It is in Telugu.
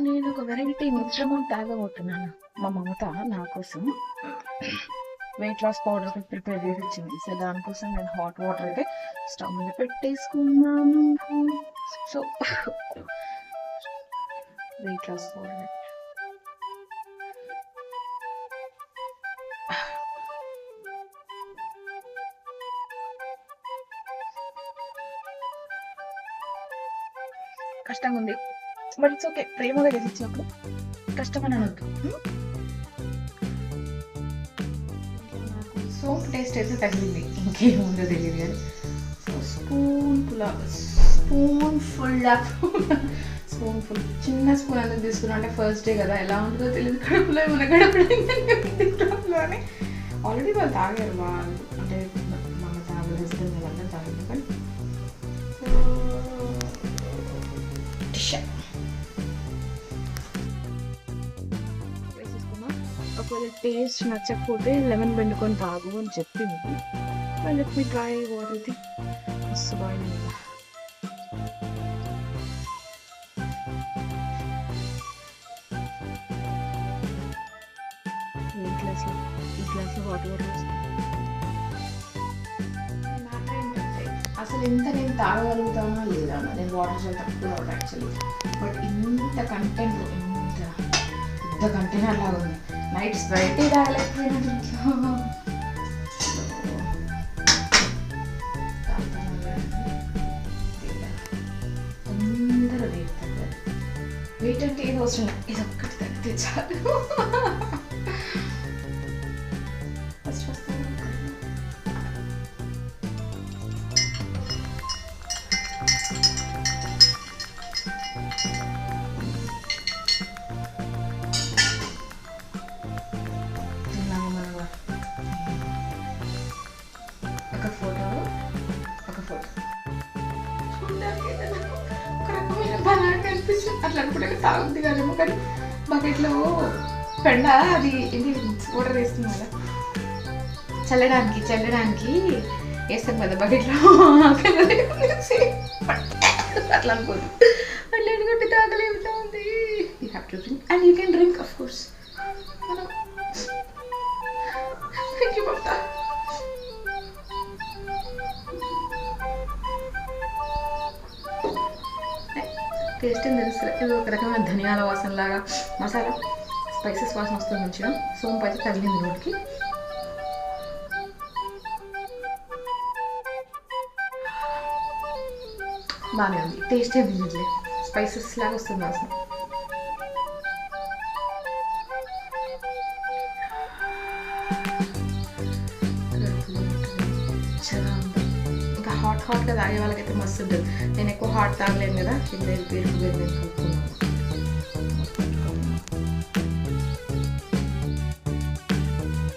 నేను ఒక వెరైటీ మిశ్రమం తాగబోతున్నాను. మా మమత నా కోసం వెయిట్ లాస్ పౌడర్ ప్రిపేర్ చేసి ఇచ్చింది. సో దానికోసం నేను హాట్ వాటర్ అయితే స్టవ్ మీద పెట్టేసుకున్నాను. సో వెయిట్ లాస్ పౌడర్ కష్టంగా ఉంది, బట్ ఇట్స్ ఓకే. ప్రేమగా చేసి ఇచ్చినప్పుడు కష్టమని అనొద్దు. సోప్ టేస్ట్ అయితే తగిలింది, ఇంకేముందో తెలియదు కానీ. సో స్పూన్ ఫుల్ చిన్న స్పూన్ ఎందుకు తీసుకున్నా అంటే ఫస్ట్ డే కదా, ఎలా ఉంటుందో తెలియదు కడుపులో, ఏమైనా కడుపులో అని. ఆల్రెడీ వాళ్ళు తాగారు, వాళ్ళు అంటే మన తాగు హస్బెండ్ వాళ్ళందరూ తాగారు. కానీ ఒకవేళ టేస్ట్ నచ్చకపోతే లెమన్ పిండుకొని తాగు అని చెప్పింది. లెట్ మీ ట్రై వాట్ ఇది. మస్తు బాగుంది. ఈ గ్లాస్లో వాటర్ అసలు ఎంత నేను తాగగలుగుతానో లేదా, నేను వాటర్ చాలా తక్కువ తాగుతా యాక్చువల్లీ. బట్ ఇంత కంటెంట్, ఇంత పెద్ద కంటైనర్ లాగా ఉంది. నైట్ స్ప్రైట్ తాగలేకపోయినా దీంట్లో తొందరగా వెయిట్ తగ్గదు. వెయిట్ అంటే ఏదో అవసరం లేదు, ఇది ఒక్కటి తగ్గితే చాలు. అట్లా అనుకుంటే తాగుద్ది కాదేమో, కానీ బకెట్లో పెండ అది ఇది వాటర్ వేస్తుంది కదా, చల్లడానికి వేస్తాం కదా బకెట్లో. అట్లా అనుకోదు, అట్లా ఎందుకంటే తాగలేవుతా ఉంది. You have to drink and you can drink of course. మనం థ్యాంక్ యూ బాబా. టేస్ట్ ఏం తెలుస్తుంది, ఇది ఒక రకమైన ధనియాల వాసన లాగా, మసాలా స్పైసెస్ వాసన వస్తుంది మంచిగా. సోంపు అయితే తగిలింది నోటికి. బాగానే ఉంది, టేస్ట్ ఏం తెలియదులే, స్పైసెస్ లాగా వస్తుంది వాసన. ఇంకా హాట్గా తాగే వాళ్ళకైతే మస్తు ఉంటుంది. నేను ఎక్కువ హాట్ తాగలేను కదా, కింద పేరు